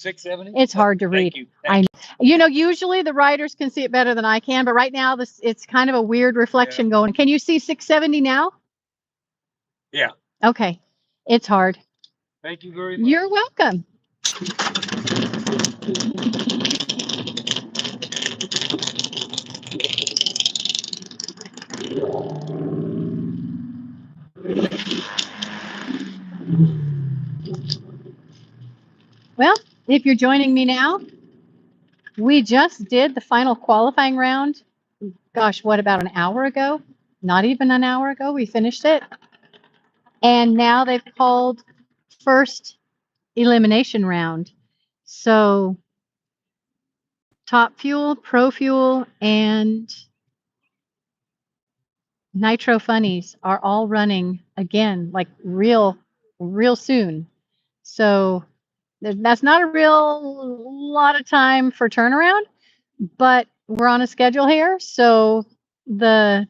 670? It's hard to read. Thank You know, usually the riders can see it better than I can, but right now it's kind of a weird reflection going. Can you see 670 now? Yeah. Okay. It's hard. Thank you very much. You're welcome. Well, if you're joining me now, we just did the final qualifying round. Gosh, what, about an hour ago? Not even an hour ago, we finished it. And now they've called first elimination round. So Top Fuel, Pro Fuel, and Nitro Funnies are all running again, like real soon. So that's not a real lot of time for turnaround, but we're on a schedule here. So the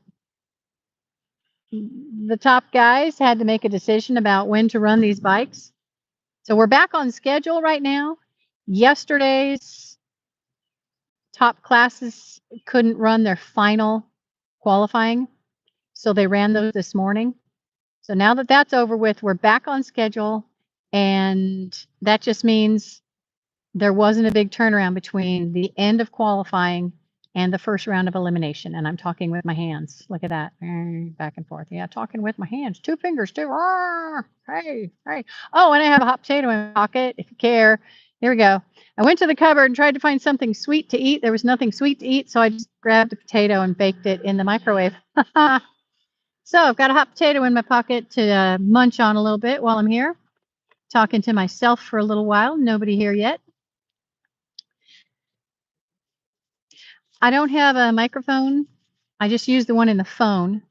top guys had to make a decision about when to run these bikes. So we're back on schedule right now. Yesterday's top classes couldn't run their final qualifying, so they ran those this morning. So now that that's over with, we're back on schedule, and that just means there wasn't a big turnaround between the end of qualifying and the first round of elimination. And I'm talking with my hands. Look at that. Back and forth. Yeah, talking with my hands. 2 fingers, too. Hey. Oh, and I have a hot potato in my pocket, if you care. Here we go. I went to the cupboard and tried to find something sweet to eat. There was nothing sweet to eat, so I just grabbed a potato and baked it in the microwave. So I've got a hot potato in my pocket to munch on a little bit while I'm here, talking to myself for a little while. Nobody here yet. I don't have a microphone. I just use the one in the phone.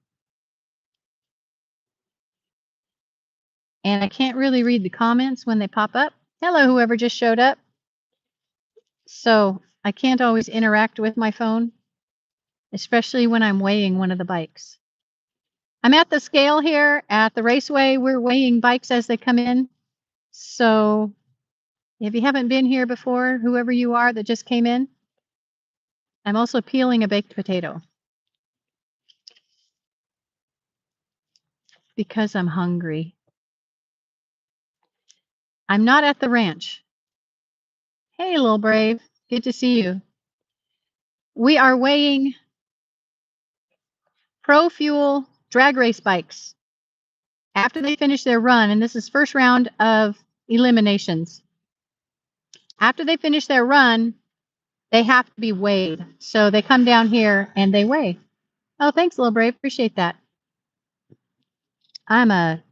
And I can't really read the comments when they pop up. Hello, whoever just showed up. So I can't always interact with my phone, especially when I'm weighing one of the bikes. I'm at the scale here at the Raceway. We're weighing bikes as they come in. So if you haven't been here before, whoever you are that just came in, I'm also peeling a baked potato because I'm hungry. I'm not at the ranch. Hey, little brave. Good to see you. We are weighing Pro Fuel drag race bikes after they finish their run, and this is first round of eliminations. After they finish their run, they have to be weighed. So they come down here and they weigh. Oh, thanks, little brave. Appreciate that. I'm a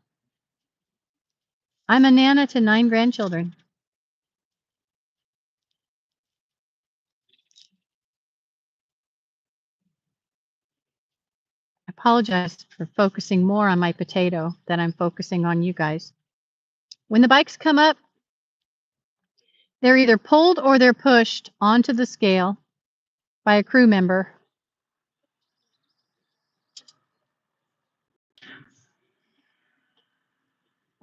nana to 9 grandchildren. I apologize for focusing more on my potato than I'm focusing on you guys. When the bikes come up, they're either pulled or they're pushed onto the scale by a crew member.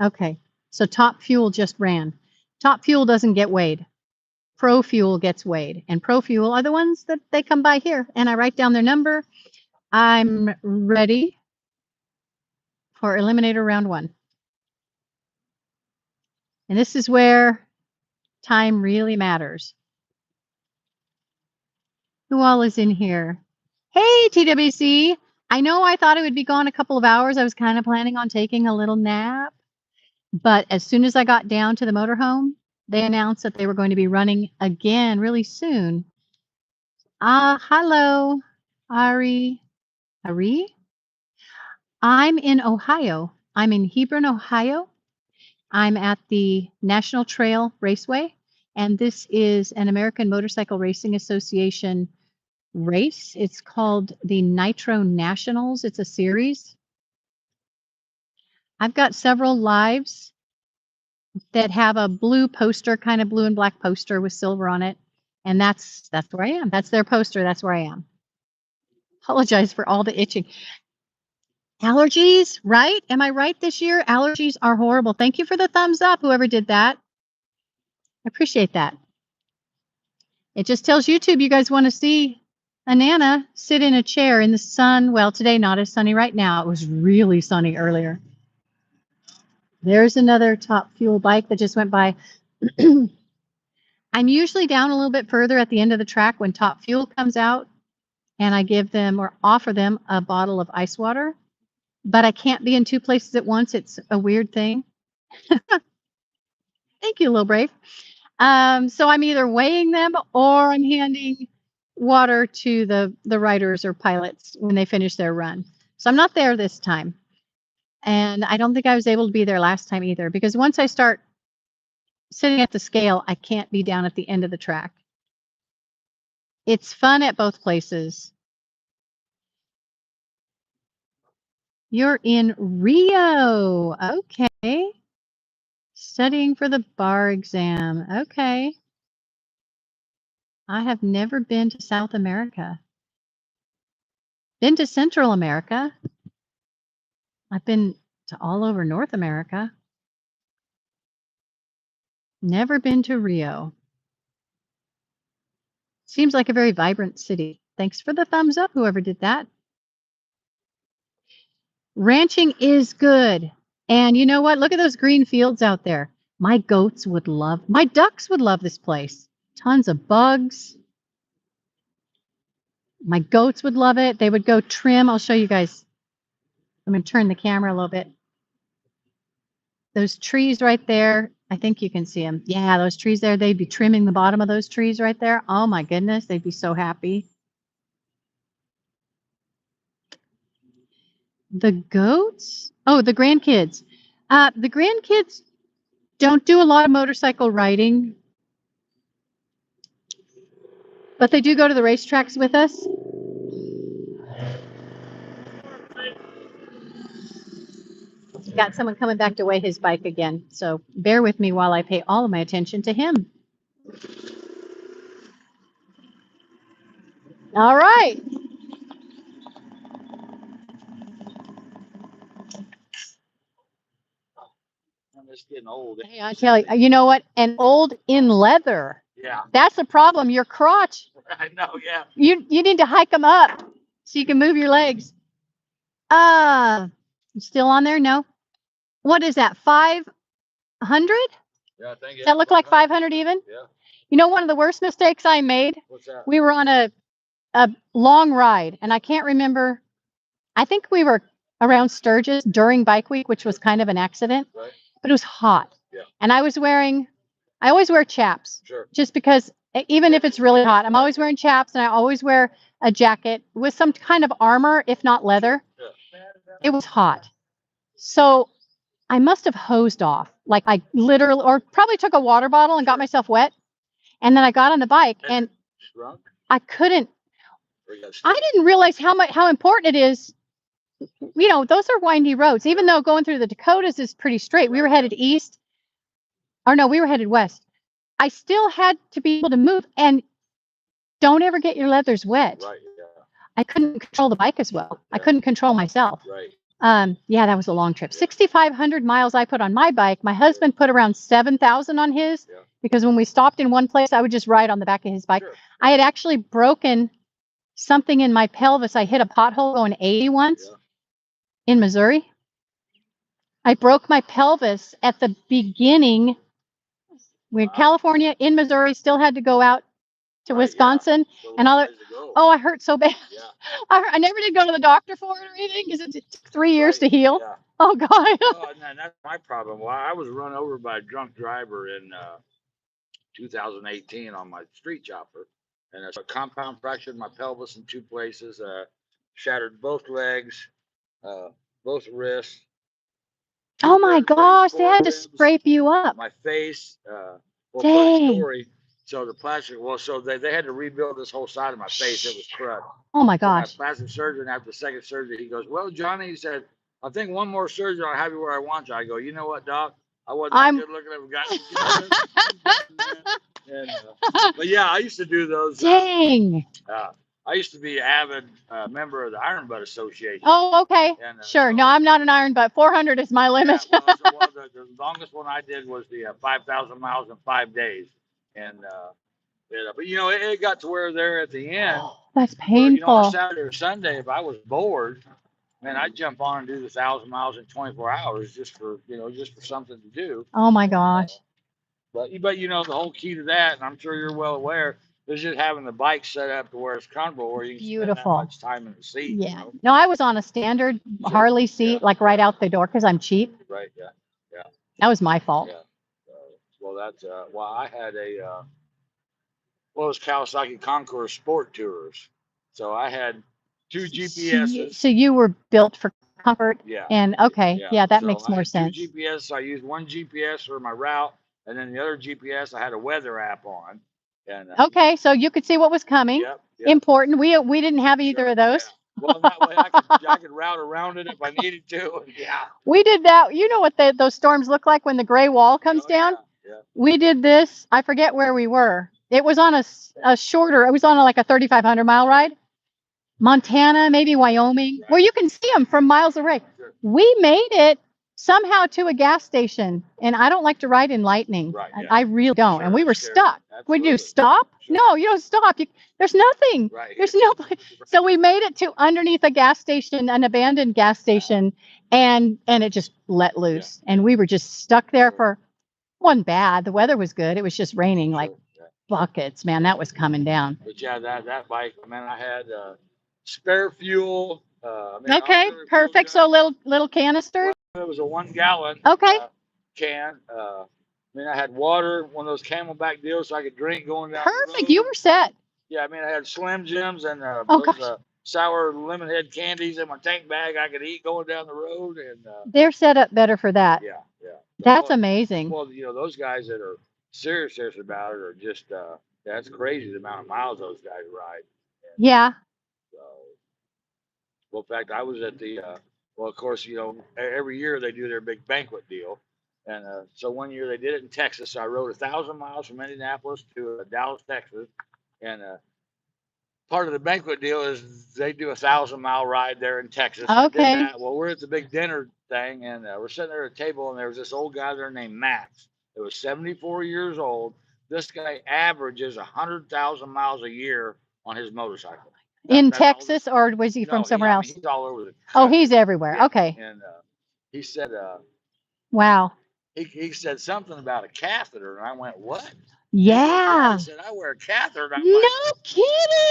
Okay, so Top Fuel just ran. Top Fuel doesn't get weighed. Pro Fuel gets weighed, and Pro Fuel are the ones that they come by here, and I write down their number. I'm ready for Eliminator round 1. And this is where time really matters. Who all is in here? Hey, TWC. I know I thought it would be gone a couple of hours. I was kind of planning on taking a little nap. But as soon as I got down to the motorhome, they announced that they were going to be running again really soon. Hello, Ari. I'm in Ohio. I'm in Hebron, Ohio. I'm at the National Trail Raceway, and this is an American Motorcycle Racing Association race. It's called the Nitro Nationals. It's a series. I've got several lives that have a blue poster, kind of blue and black poster with silver on it. And that's where I am. That's their poster. That's where I am. Apologize for all the itching. Allergies, right? Am I right this year? Allergies are horrible. Thank you for the thumbs up, whoever did that. I appreciate that. It just tells YouTube you guys want to see a Nana sit in a chair in the sun. Well, today not as sunny right now. It was really sunny earlier. There's another Top Fuel bike that just went by. I'm usually down a little bit further at the end of the track when Top Fuel comes out, and I give them or offer them a bottle of ice water, but I can't be in two places at once. It's a weird thing. Thank you, Little Brave. So I'm either weighing them or I'm handing water to the riders or pilots when they finish their run. So I'm not there this time. And I don't think I was able to be there last time either, because once I start sitting at the scale, I can't be down at the end of the track. It's fun at both places. You're in Rio. Okay. Studying for the bar exam. Okay. I have never been to South America. Been to Central America. I've been to all over North America. Never been to Rio. Seems like a very vibrant city. Thanks for the thumbs up, whoever did that. Ranching is good. And you know what? Look at those green fields out there. My goats would love, my ducks would love this place. Tons of bugs. My goats would love it. They would go trim. I'll show you guys. I'm going to turn the camera a little bit. Those trees right there, I think you can see them. Yeah, those trees there, they'd be trimming the bottom of those trees right there. Oh my goodness, they'd be so happy. The goats? Oh, the grandkids. The grandkids don't do a lot of motorcycle riding, but they do go to the racetracks with us. Got someone coming back to weigh his bike again, so bear with me while I pay all of my attention to him. All right. I'm just getting old. Hey, I tell you, you know what? And old in leather. Yeah. That's the problem. Your crotch. I know, yeah. You need to hike them up so you can move your legs. Still on there? No. What is that? 500? Yeah, I think Does that look like 500 even? Yeah. You know, one of the worst mistakes I made? What's that? We were on a long ride, and I can't remember. I think we were around Sturgis during Bike Week, which was kind of an accident, Right. but it was hot. Yeah. And I always wear chaps. Sure. Just because even if it's really hot, I'm always wearing chaps, and I always wear a jacket with some kind of armor, if not leather. Yeah. It was hot. So I must have hosed off. Like I literally, or probably took a water bottle and got myself wet. And then I got on the bike and Drunk? I couldn't, I didn't realize how important it is. You know, those are windy roads, even though going through the Dakotas is pretty straight. We were headed east, or no, we were headed west. I still had to be able to move, and don't ever get your leathers wet. Right, yeah. I couldn't control the bike as well. Yeah. I couldn't control myself. Right. Yeah, that was a long trip. 6,500 miles I put on my bike. My husband put around 7,000 on his, because when we stopped in one place, I would just ride on the back of his bike. Sure. I had actually broken something in my pelvis. I hit a pothole going 80 once in Missouri. I broke my pelvis at the beginning. When California, in Missouri, still had to go out to Wisconsin. So and I hurt so bad. Yeah. I never did go to the doctor for it or anything, because it took 3 years to heal. Yeah. Oh, God. Oh, and that's my problem. Well, I was run over by a drunk driver in 2018 on my street chopper, and it's a compound fractured my pelvis in 2 places, shattered both legs, both wrists. Oh my gosh, they had to scrape you up. My face. Well, Dang. funny story. So the plastic. Well, so they had to rebuild this whole side of my face. It was crushed. Oh my So my gosh. plastic surgeon, after the second surgery, he goes, "Well, Johnny," he said, "I think one more surgery, I'll have you where I want you." I go, "You know what, Doc? I wasn't that good looking. I've got." And, but yeah, I used to do those. Dang. I used to be an avid member of the Iron Butt Association. Oh, okay. And, sure. so, No, I'm not an iron butt. 400 is my limit. Yeah, well, the longest one I did was the 5,000 miles in 5 days. And, but you know, it got to where there at the end. Oh, that's Where, you know, on painful. a Saturday or Sunday, if I was bored, man, I'd jump on and do the 1,000 miles in 24 hours just for, you know, just for something to do. Oh my gosh. But you know, the whole key to that, and I'm sure you're well aware, is just having the bike set up to where it's comfortable, where you can spend that Beautiful. much time in the seat. Yeah. You know? No, I was on a standard Sure. Harley seat, Yeah. like right out the door, because I'm cheap. Right. Yeah. Yeah. That was my fault. Yeah. Well, that's well, I had a what was Kawasaki Concours Sport Tours, so I had 2 GPSs. So you were built for comfort. Yeah. And okay, yeah, that So makes I more had sense. 2 GPS. So I used one GPS for my route, and then the other GPS I had a weather app on. And Okay, so you could see what was coming. Yep. Important. We didn't have either of those. Yeah. Well, that way I could route around it if I needed to. Yeah. We did that. You know what those storms look like when the gray wall comes down? Yeah. We did this. I forget where we were. It was on a shorter, it was on like a 3,500 mile ride. Montana, maybe Wyoming, where you can see them from miles away. Sure. We made it somehow to a gas station, and I don't like to ride in lightning. Right, yeah. I really don't. Sure, and we were scary. stuck. Would you stop? Sure. No, you don't stop. There's nothing. Right. There's no. So we made it to underneath a gas station, an abandoned gas station, and it just let loose, and we were just stuck there for. Wasn't bad. The weather was good. It was just raining like buckets, man. That was coming down. But yeah, that bike, man, I had spare fuel. Okay, perfect. So little canister. It was a 1 gallon. Okay. Can. I mean, I had water, one of those Camelback deals, so I could drink going down. Perfect. You were set. Yeah, I mean, I had Slim Jims and gosh. those sour lemon head candies in my tank bag I could eat going down the road, and they're set up better for that. yeah. That's amazing. Well, you know, those guys that are serious about it are just that's crazy the amount of miles those guys ride. And, yeah. So, well, in fact, I was at the well, of course, you know, every year they do their big banquet deal, and so one year they did it in Texas. So I rode 1,000 miles from Indianapolis to Dallas, Texas, and part of the banquet deal is they do 1,000-mile ride there in Texas. Okay. Well, we're at the big dinner thing, and we're sitting there at a table, and there was this old guy there named Max. It was 74 years old. This guy averages 100,000 miles a year on his motorcycle. In Texas, or was he from somewhere else? He's all over the country. Oh, he's everywhere. Yeah. Okay. And he said, wow. He said something about a catheter, and I went, what? Yeah. I said, I wear a catheter. And I'm no like, kidding.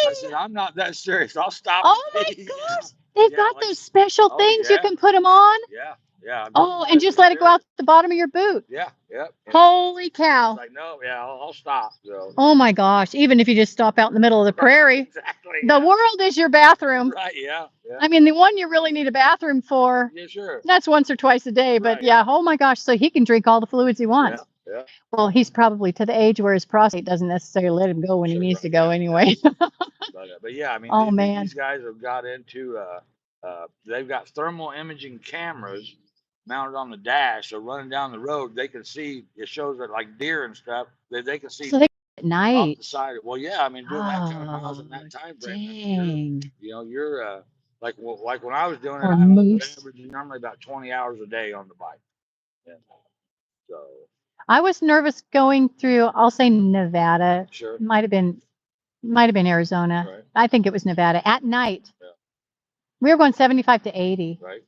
I said, I'm not that serious. I'll stop. Oh my gosh. They've got those special things you can put them on. Yeah. Oh, and just let it go out the bottom of your boot. Yeah. Holy cow. Like, no, I'll stop. So. Oh my gosh. Even if you just stop out in the middle of the prairie. Exactly. The world is your bathroom. Right, yeah. I mean, the one you really need a bathroom for. Yeah, sure. That's once or twice a day. But yeah, oh my gosh. So he can drink all the fluids he wants. Yeah. Well, he's probably to the age where his prostate doesn't necessarily let him go when he needs to go anyway. But yeah, I mean, these guys have got into, they've got thermal imaging cameras mounted on the dash. So running down the road, they can see, it shows that like deer and stuff, they can see. So they at night. Off the side. Well, yeah, I mean, doing that kind of miles in that time frame. Dang. You're like when I was doing it, Or I was moose. averaging normally about 20 hours a day on the bike. Yeah. So I was nervous going through, I'll say Nevada. Sure. Might have been Arizona. Right. I think it was Nevada at night. Yeah. We were going 75 to 80. Right.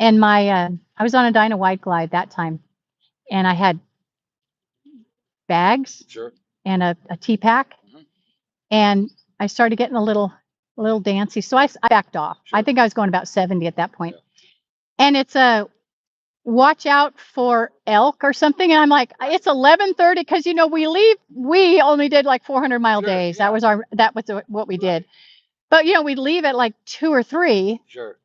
And I was on a Dyna Wide Glide that time, and I had bags. Sure. And a T-pack. Mm-hmm. And I started getting a little dancy. So I backed off. Sure. I think I was going about 70 at that point. Yeah. And it's a watch out for elk or something. And I'm like, it's 11:30 because, you know, we only did like 400-mile days. Yeah. That was what we did. But, you know, we'd leave at like 2 or 3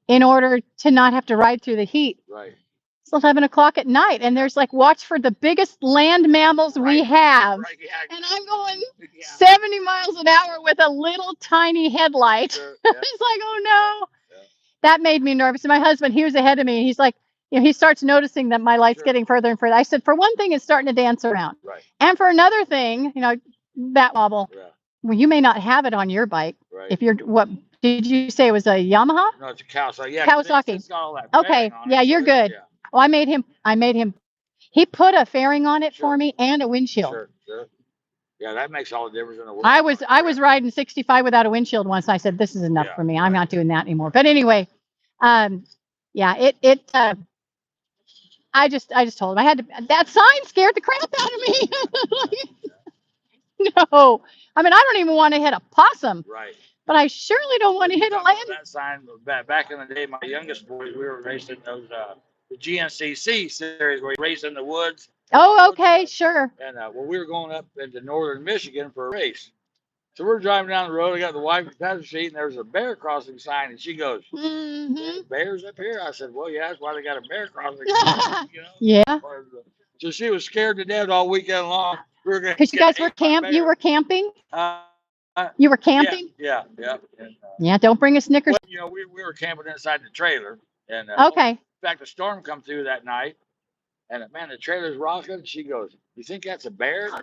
in order to not have to ride through the heat. Right. It's 11 o'clock at night, and there's like watch for the biggest land mammals we have. Right, yeah. And I'm going 70 miles an hour with a little tiny headlight. Sure, yeah. It's like, oh no. Yeah. That made me nervous. And my husband, he was ahead of me, and he's like, you know, he starts noticing that my light's getting further and further. I said, for one thing, it's starting to dance around. Right. And for another thing, you know, that wobble. Yeah. Well, you may not have it on your bike, Right. If you're, what did you say? It was a Yamaha? No, it's a Kawasaki. Yeah, 'cause Kawasaki. it's got all that Okay. fairing on Yeah, it, so you're it- good. Yeah, Well, I made him. He put a fairing on it for Sure. me and a windshield. sure, sure. Yeah, that makes all the difference in the world. I was riding 65 without a windshield once. I said, this is enough Yeah, for me. I'm right. not doing that anymore. But anyway, yeah, I just told him I had to. That sign scared the crap out of me. No, I mean I don't even want to hit a possum, Right. but I surely don't want to hit a Talking about land. that sign back in the day, my youngest boys, we were racing those the GNCC series where you race in the woods. Oh, okay, sure. And well, we were going up into northern Michigan for a race. So we're driving down the road. I got the wife in the passenger seat, and there's a bear crossing sign, and she goes, Mm-hmm. "Bears up here?" I said, "Well, yeah, that's why they got a bear crossing sign." Yeah. So she was scared to death all weekend long. We were going to Because you guys were You were camping. You were camping. Yeah. And, Yeah. Don't bring a Snickers. well, we were camping inside the trailer, and Okay. in fact, a storm come through that night, and man, the trailer's rocking. She goes, "You think that's a bear?" I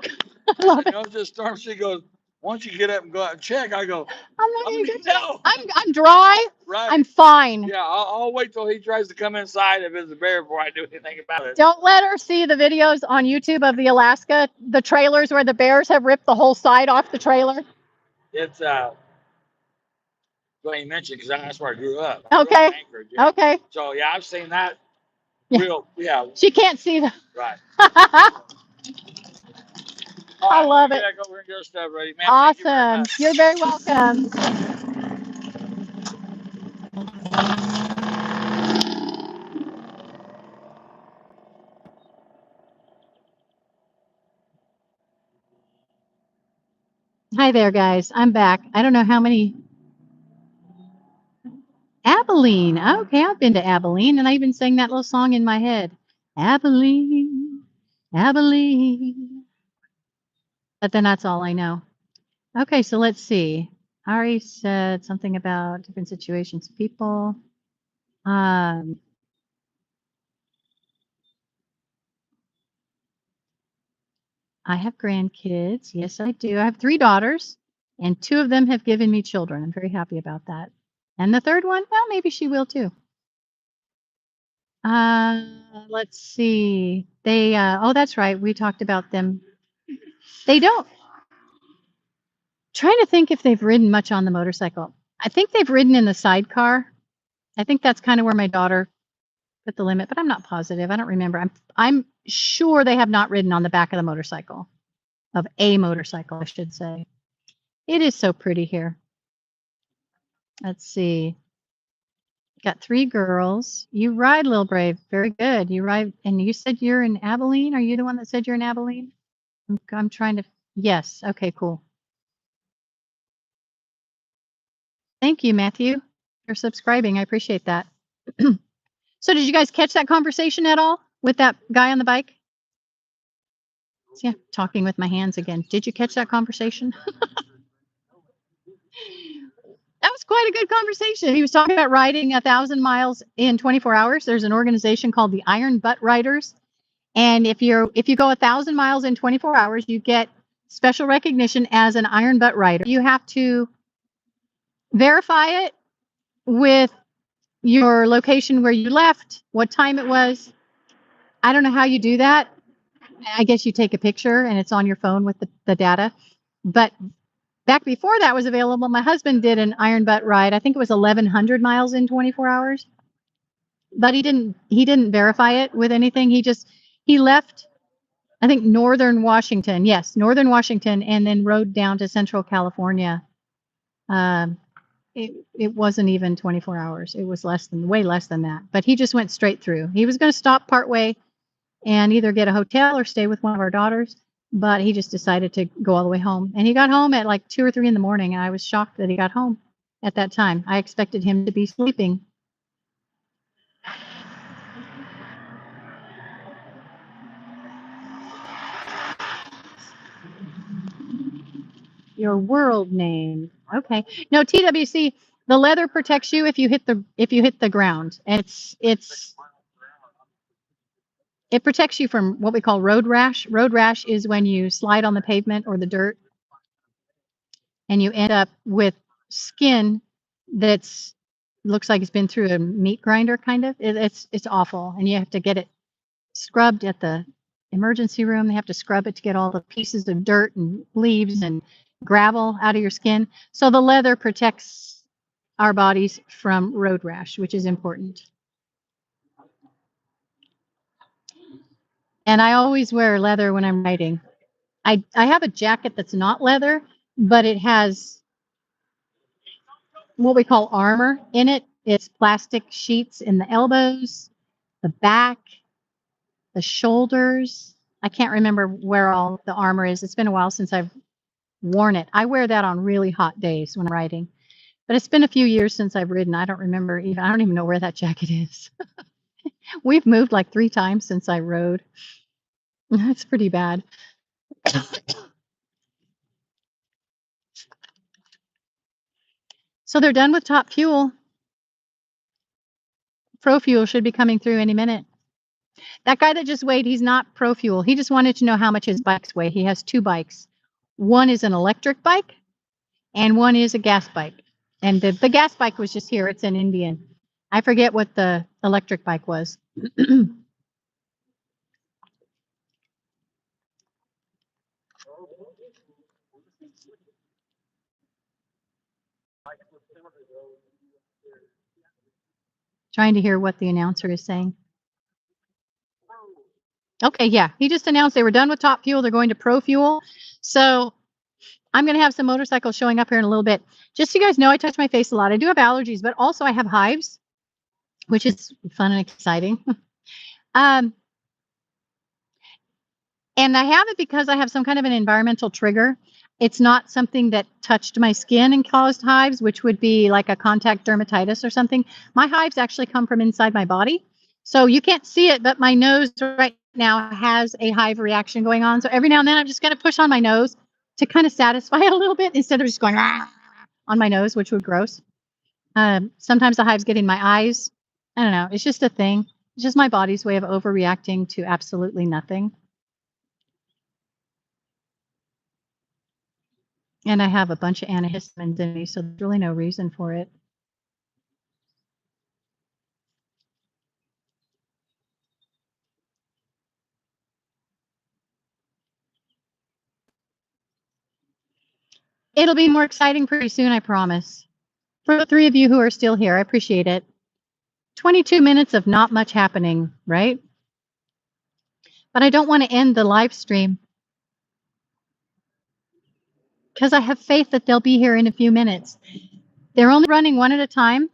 love it. No, it's a storm. She goes, "Why don't you get up and go out and check?" I go, I'm not gonna "I'm no." I'm dry. Right. I'm fine. Yeah, I'll wait till he tries to come inside if it's a bear before I do anything about it. Don't let her see the videos on YouTube of the Alaska, the trailers where the bears have ripped the whole side off the trailer. It's funny you mentioned because that's where I grew up. Okay. Anchorage, yeah. Okay. So yeah, I've seen that. Yeah. Real, yeah. She can't see the. Right. I love it. Go over and get your stuff ready, man. Awesome. You're very welcome. Hi there, guys. I'm back. I don't know how many. Abilene. Okay, I've been to Abilene, and I even sang that little song in my head. Abilene, Abilene. But then that's all I know. Okay, so let's see. Ari said something about different situations, people. I have grandkids. Yes, I do. I have 3 daughters, and 2 of them have given me children. I'm very happy about that. And the third one, well, maybe she will too. Let's see. They, oh, that's right. We talked about them. They don't. Trying to think if they've ridden much on the motorcycle. I think they've ridden in the sidecar. I think that's kind of where my daughter put the limit, but I'm not positive. I don't remember. I'm sure they have not ridden on the back of the motorcycle, of a motorcycle, I should say. It is so pretty here. Let's see. Got 3 girls. You ride, Lil Brave. Very good. You ride, and you said you're in Abilene. Are you the one that said you're in Abilene? I'm trying to. Yes. Okay. Cool. Thank you, Matthew, for subscribing. I appreciate that. So did you guys catch that conversation at all with that guy on the bike? Yeah, talking with my hands again. Did you catch that conversation? That was quite a good conversation. He was talking about riding 1,000 miles in 24 hours. There's an organization called the Iron Butt Riders. And if you go 1,000 miles in 24 hours, you get special recognition as an Iron Butt Rider. You have to verify it with your location where you left, what time it was. I don't know how you do that. I guess you take a picture and it's on your phone with the data. But back before that was available, my husband did an Iron Butt ride. I think it was 1,100 miles in 24 hours. But he didn't verify it with anything. He left, I think, northern Washington. Yes, northern Washington, and then rode down to Central California. It wasn't even 24 hours. It was way less than that. But he just went straight through. He was going to stop partway and either get a hotel or stay with one of our daughters, but he just decided to go all the way home. And he got home at like 2 or 3 in the morning, and I was shocked that he got home at that time. I expected him to be sleeping. Your world name. Okay. No, TWC, the leather protects you if you hit the ground. And it protects you from what we call road rash. Road rash is when you slide on the pavement or the dirt and you end up with skin that's looks like it's been through a meat grinder, kind of. It's awful, and you have to get it scrubbed at the emergency room. They have to scrub it to get all the pieces of dirt and leaves and gravel out of your skin. So the leather protects our bodies from road rash, which is important. And I always wear leather when I'm riding. I have a jacket that's not leather, but it has what we call armor in it. It's plastic sheets in the elbows, the back, the shoulders. I can't remember where all the armor is. It's been a while since I've worn it. I wear that on really hot days when I'm riding. But it's been a few years since I've ridden. I don't even know where that jacket is. We've moved like 3 times since I rode. That's pretty bad. So they're done with Top Fuel. Pro Fuel should be coming through any minute. That guy that just weighed, he's not Pro Fuel. He just wanted to know how much his bikes weigh. He has 2 bikes. One is an electric bike and one is a gas bike. And the gas bike was just here. It's an Indian. I forget what the electric bike was. Trying to hear what the announcer is saying. Okay, yeah. He just announced they were done with Top Fuel. They're going to Pro Fuel. So I'm going to have some motorcycles showing up here in a little bit. Just so you guys know, I touch my face a lot. I do have allergies, but also I have hives, which is fun and exciting. um, and I have it because I have some kind of an environmental trigger. It's not something that touched my skin and caused hives, which would be like a contact dermatitis or something. My hives actually come from inside my body. So you can't see it, but my nose right now has a hive reaction going on. So every now and then I'm just going to push on my nose to kind of satisfy it a little bit instead of just going on my nose, which would be gross. Sometimes the hives get in my eyes. I don't know. It's just a thing. It's just my body's way of overreacting to absolutely nothing. And I have a bunch of antihistamines in me, so there's really no reason for it. It'll be more exciting pretty soon, I promise. For the 3 of you who are still here, I appreciate it. 22 minutes of not much happening, right? But I don't want to end the live stream because I have faith that they'll be here in a few minutes. They're only running 1 at a time,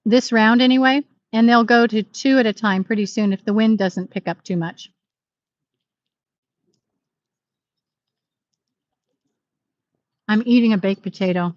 this round anyway, and they'll go to 2 at a time pretty soon if the wind doesn't pick up too much. I'm eating a baked potato.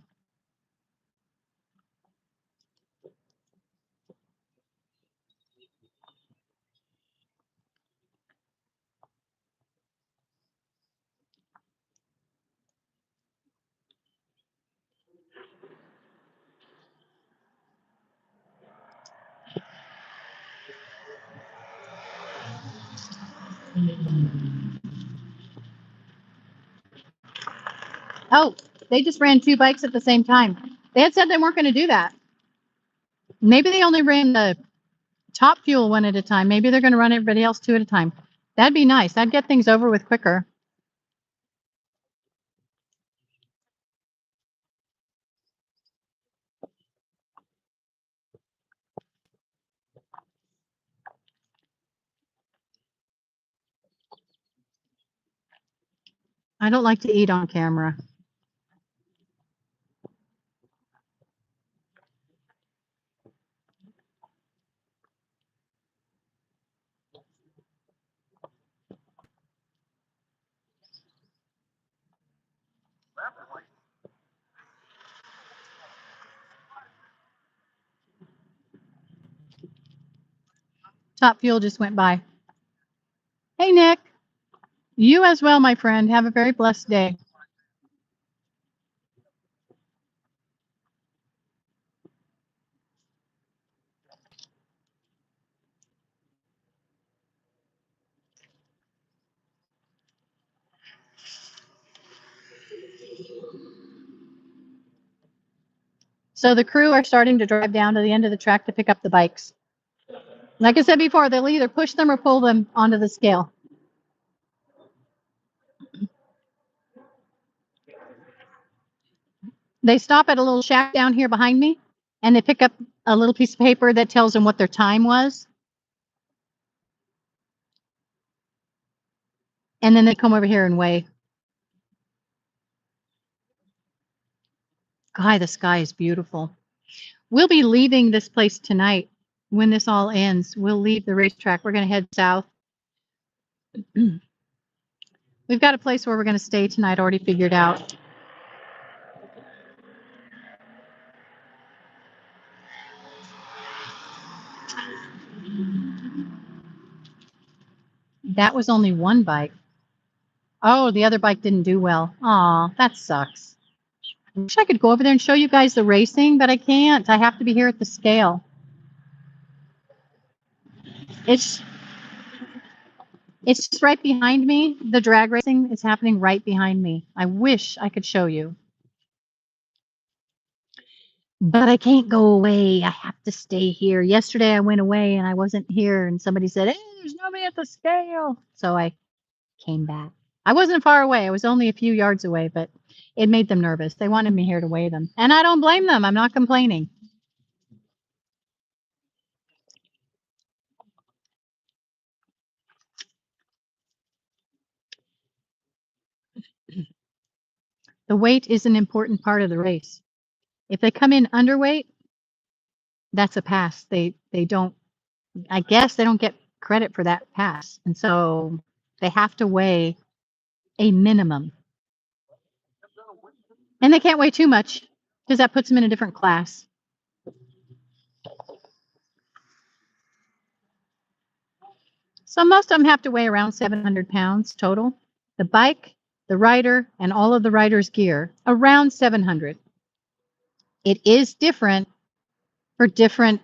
Oh, they just ran 2 bikes at the same time. They had said they weren't going to do that. Maybe they only ran the Top Fuel 1 at a time. Maybe they're going to run everybody else 2 at a time. That'd be nice. That'd get things over with quicker. I don't like to eat on camera. Top Fuel just went by. Hey, Nick. You as well, my friend. Have a very blessed day. So the crew are starting to drive down to the end of the track to pick up the bikes. Like I said before, they'll either push them or pull them onto the scale. They stop at a little shack down here behind me, and they pick up a little piece of paper that tells them what their time was. And then they come over here and weigh. God, the sky is beautiful. We'll be leaving this place tonight. When this all ends, we'll leave the racetrack. We're going to head south. We've got a place where we're going to stay tonight already figured out. That was only one bike. Oh, the other bike didn't do well. Aw, that sucks. I wish I could go over there and show you guys the racing, but I can't. I have to be here at the scale. It's just right behind me. The drag racing is happening right behind me. I wish I could show you. But I can't go away. I have to stay here. Yesterday I went away and I wasn't here, and somebody said, "Hey, there's nobody at the scale." So I came back. I wasn't far away. I was only a few yards away, but it made them nervous. They wanted me here to weigh them. And I don't blame them. I'm not complaining. The weight is an important part of the race. If they come in underweight, that's a pass. They don't, I guess they don't get credit for that pass. And so they have to weigh a minimum. And they can't weigh too much because that puts them in a different class. So most of them have to weigh around 700 pounds total. The bike, the rider, and all of the rider's gear, around 700. It is different for different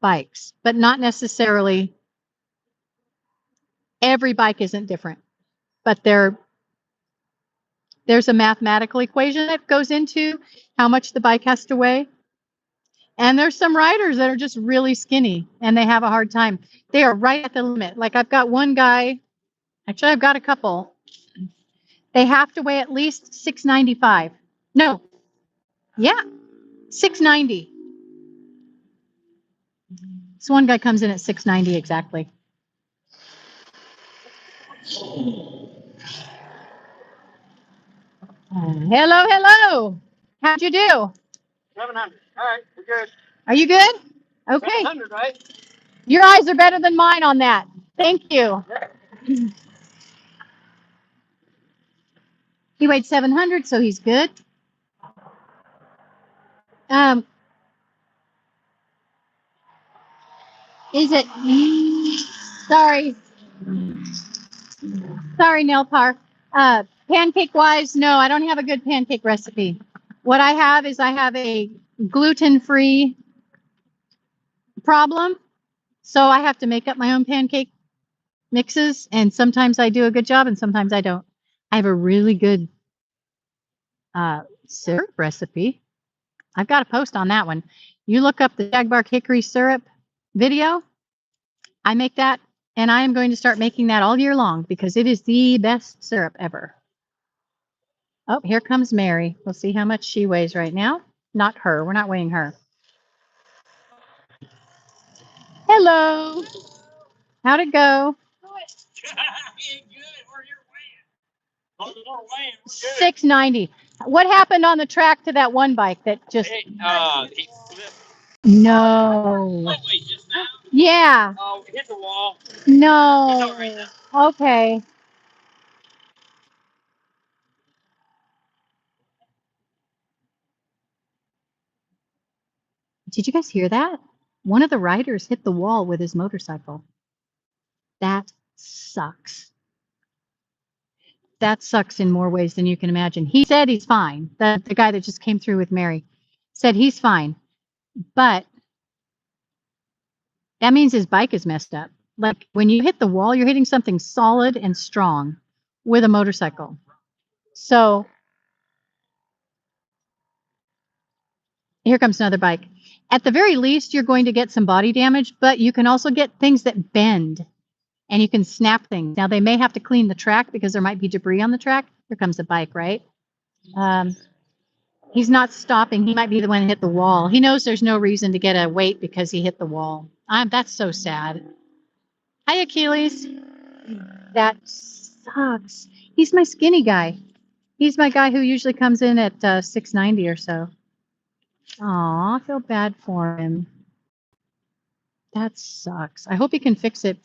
bikes, but not necessarily every bike isn't different. But there's a mathematical equation that goes into how much the bike has to weigh. And there's some riders that are just really skinny and they have a hard time. They are right at the limit. Like I've got one guy, actually I've got a couple. They have to weigh at least 695. No. Yeah. 690. This one guy comes in at 690 exactly. Hello, hello. How'd you do? 700. All right, we're good. Are you good? Okay. 700, right? Your eyes are better than mine on that. Thank you. He weighed 700, so he's good. Is it? Sorry. Sorry, Nelpar. Pancake wise, no, I don't have a good pancake recipe. What I have is I have a gluten-free problem. So I have to make up my own pancake mixes, and sometimes I do a good job and sometimes I don't. I have a really good syrup recipe. I've got a post on that one. You look up the Jagbark Hickory syrup video. I make that, and I am going to start making that all year long because it is the best syrup ever. Oh, here comes Mary. We'll see how much she weighs right now. Not her. We're not weighing her. Hello. How'd it go? 690. What happened on the track to that one bike that just... He flipped. No. Oh, wait, just now? Yeah. Oh, hit the wall. No. Right now. Okay. Did you guys hear that? One of the riders hit the wall with his motorcycle. That sucks. That sucks in more ways than you can imagine. He said he's fine. The guy that just came through with Mary said he's fine. But that means his bike is messed up. Like when you hit the wall, you're hitting something solid and strong with a motorcycle. So Here comes another bike. At the very least, you're going to get some body damage, but you can also get things that bend, and you can snap things. Now, they may have to clean the track because there might be debris on the track. Here comes a bike, right? He's not stopping. He might be the one that hit the wall. He knows there's no reason to get a weight because he hit the wall. That's so sad. Hi, Achilles. That sucks. He's my skinny guy. He's my guy who usually comes in at 690 or so. Aw, I feel bad for him. That sucks. I hope he can fix it.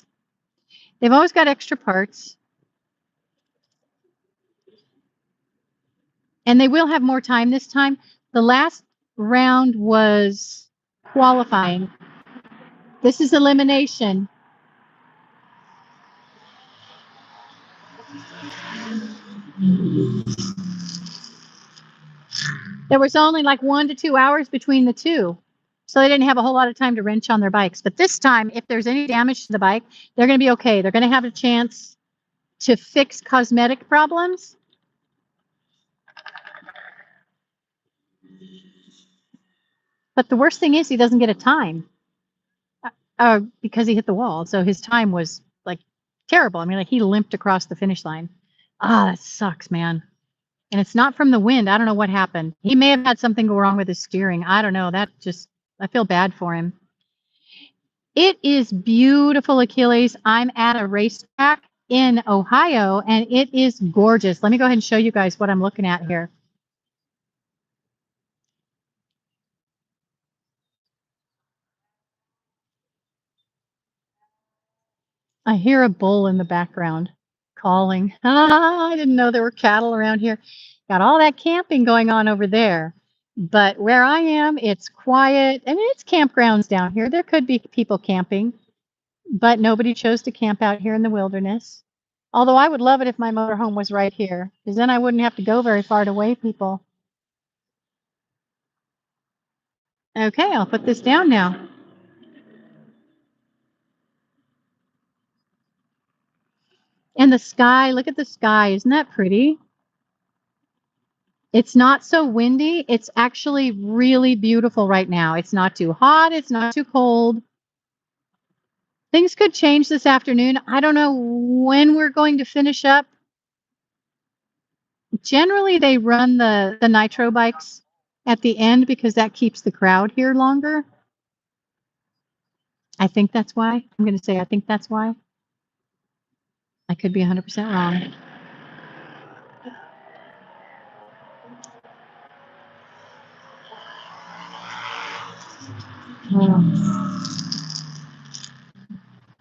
They've always got extra parts. And they will have more time this time. The last round was qualifying. This is elimination. There was only like 1 to 2 hours between the two. So they didn't have a whole lot of time to wrench on their bikes. But this time, if there's any damage to the bike, they're going to be okay. They're going to have a chance to fix cosmetic problems. But the worst thing is he doesn't get a time because he hit the wall. So his time was like terrible. I mean, like he limped across the finish line. That sucks, man. And it's not from the wind. I don't know what happened. He may have had something go wrong with his steering. I don't know. I feel bad for him. It is beautiful, Achilles. I'm at a racetrack in Ohio, and it is gorgeous. Let me go ahead and show you guys what I'm looking at here. I hear a bull in the background calling. I didn't know there were cattle around here. Got all that camping going on over there. But where I am, it's quiet. I mean, it's campgrounds down here. There could be people camping, but nobody chose to camp out here in the wilderness. Although I would love it if my motorhome was right here, because then I wouldn't have to go very far away, people. Okay, I'll put this down now. And the sky, look at the sky. Isn't that pretty? It's not so windy. It's actually really beautiful right now. It's not too hot. It's not too cold. Things could change this afternoon. I don't know when we're going to finish up. Generally, they run the nitro bikes at the end because that keeps the crowd here longer. I think that's why. I'm going to say I think that's why. I could be 100% wrong.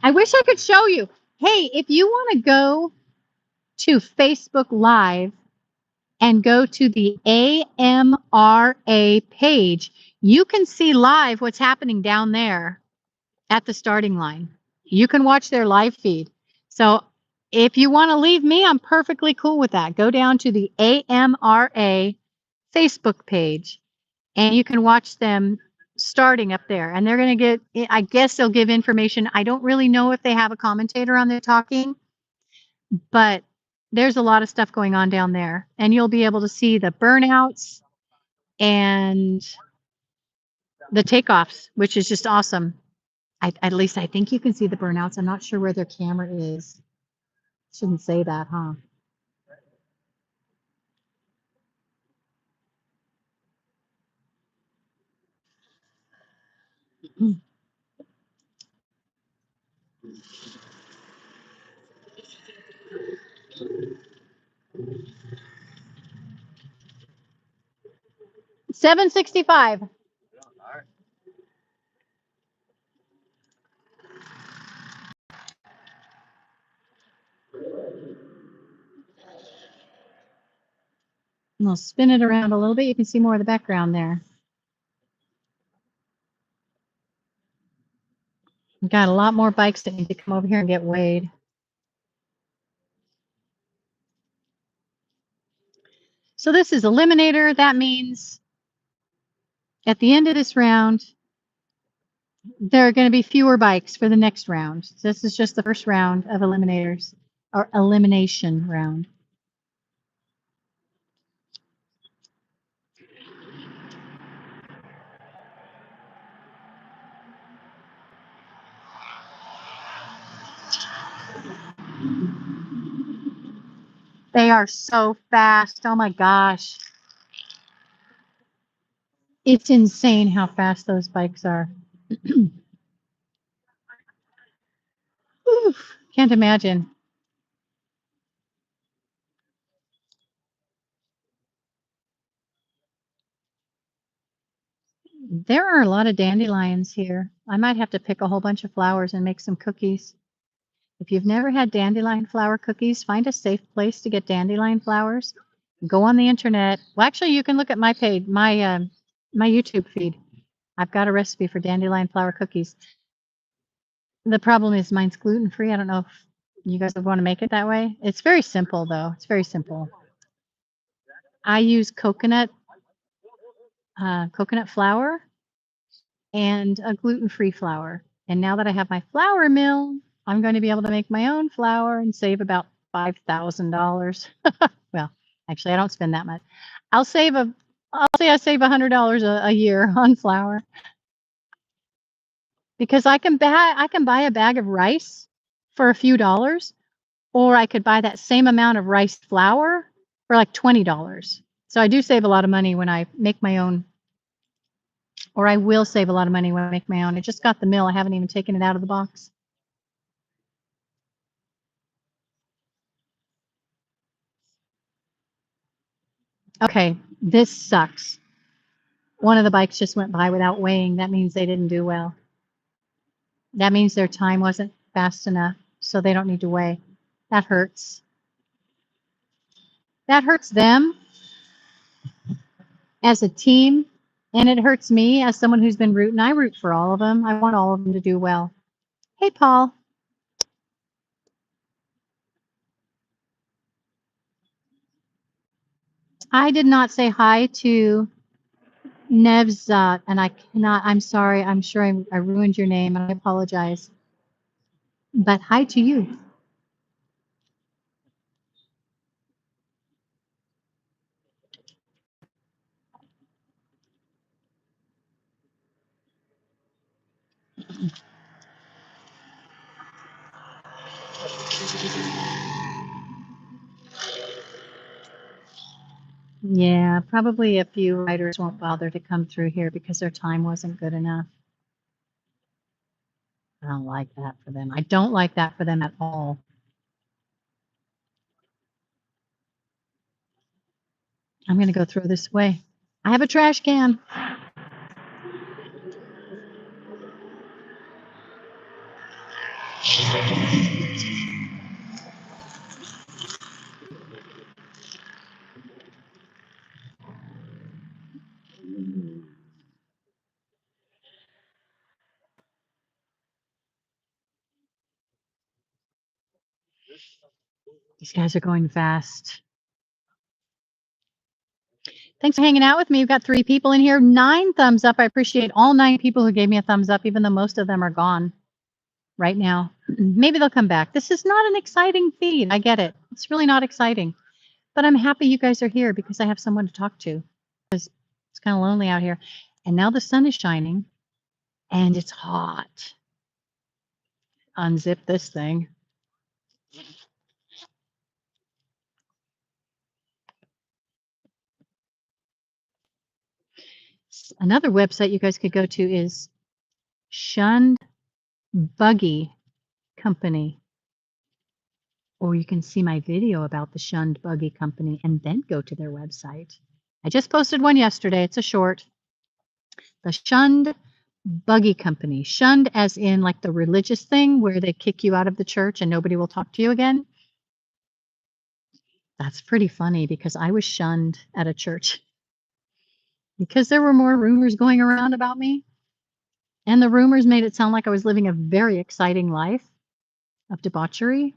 I wish I could show you. Hey, if you want to go to Facebook Live and go to the AMRA page, you can see live what's happening down there at the starting line. You can watch their live feed. So if you want to leave me, I'm perfectly cool with that. Go down to the AMRA Facebook page and you can watch them starting up there. And they're going to get, I guess they'll give information. I don't really know if they have a commentator on there talking, but there's a lot of stuff going on down there. And you'll be able to see the burnouts and the takeoffs, which is just awesome. At least I think you can see the burnouts. I'm not sure where their camera is. Shouldn't say that, huh? Mm. $765. And I'll spin it around a little bit. You can see more of the background there. We've got a lot more bikes that need to come over here and get weighed. So this is Eliminator. That means at the end of this round, there are going to be fewer bikes for the next round. So this is just the first round of Eliminators, or elimination round. They are so fast. Oh my gosh. It's insane how fast those bikes are. Oof, can't imagine. There are a lot of dandelions here. I might have to pick a whole bunch of flowers and make some cookies. If you've never had dandelion flower cookies, find a safe place to get dandelion flowers. Go on the internet. Well, actually, you can look at my page, my YouTube feed. I've got a recipe for dandelion flower cookies. The problem is mine's gluten-free. I don't know if you guys would want to make it that way. It's very simple, though. It's very simple. I use coconut flour and a gluten-free flour. And now that I have my flour mill, I'm going to be able to make my own flour and save about $5,000. Well, actually, I don't spend that much. I'll say I save $100 a year on flour, because I can buy a bag of rice for a few dollars, or I could buy that same amount of rice flour for like $20. So I do save a lot of money when I make my own, or I will save a lot of money when I make my own. I just got the mill. I haven't even taken it out of the box. Okay, this sucks. One of the bikes just went by without weighing. That means they didn't do well. That means their time wasn't fast enough, so they don't need to weigh. That hurts. That hurts them as a team, and it hurts me as someone who's been rooting. I root for all of them. I want all of them to do well. Hey, Paul. I did not say hi to Nevzat, and I cannot. I'm sorry. I'm sure I ruined your name, and I apologize. But hi to you. Yeah, probably a few riders won't bother to come through here because their time wasn't good enough. I don't like that for them. I don't like that for them at all. I'm going to go throw this away. I have a trash can. These guys are going fast. Thanks for hanging out with me. We've got 3 people in here. 9 thumbs up. I appreciate all 9 people who gave me a thumbs up, even though most of them are gone right now. Maybe they'll come back. This is not an exciting feed. I get it. It's really not exciting. But I'm happy you guys are here because I have someone to talk to. Because it's kind of lonely out here. And now the sun is shining and it's hot. Unzip this thing. Another website you guys could go to is Shunned Buggy Company. Or you can see my video about the Shunned Buggy Company and then go to their website. I just posted one yesterday. It's a short. The Shunned Buggy Company. Shunned as in like the religious thing where they kick you out of the church and nobody will talk to you again. That's pretty funny because I was shunned at a church because there were more rumors going around about me. And the rumors made it sound like I was living a very exciting life of debauchery.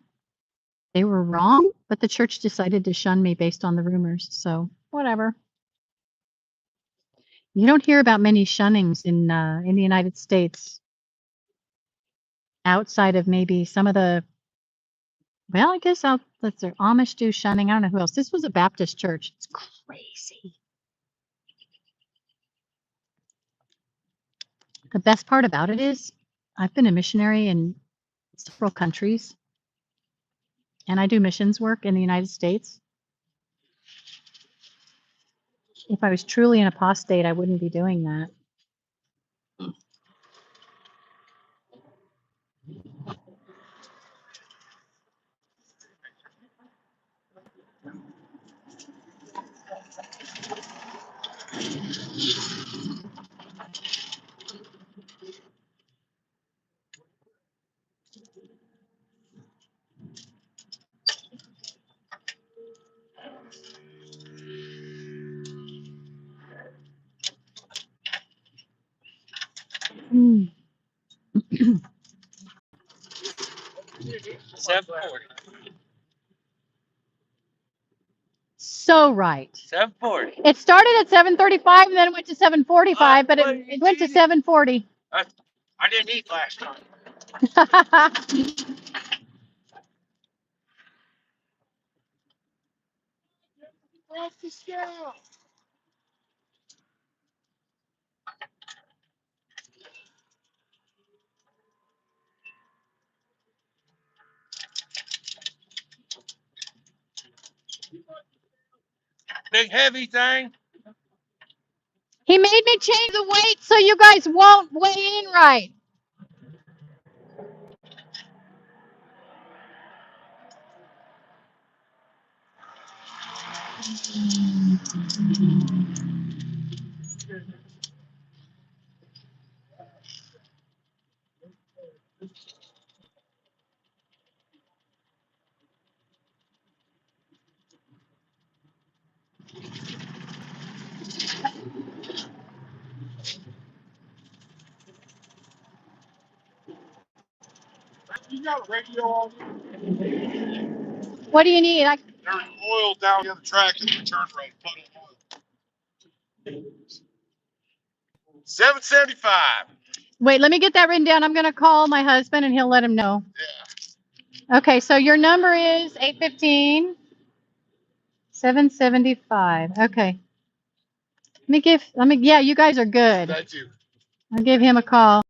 They were wrong, but the church decided to shun me based on the rumors. So whatever. You don't hear about many shunnings in the United States outside of maybe some of the, well, I guess let's say Amish do shunning. I don't know who else. This was a Baptist church. It's crazy. The best part about it is I've been a missionary in several countries, and I do missions work in the United States. If I was truly an apostate, I wouldn't be doing that. Mm. 740. So right. 740. It started at 7:35 and then it went to 7:45, but it went to 7:40. I didn't eat last time. Off the scale. Big heavy thing. He made me change the weight so you guys won't weigh in right. You got a radio on? What do you need? There's oil down the other track and the turn right. Put in oil. 775. Wait, let me get that written down. I'm going to call my husband and he'll let him know. Yeah. Okay, so your number is 815 775. Okay. Yeah, you guys are good. Thank you. I'll give him a call.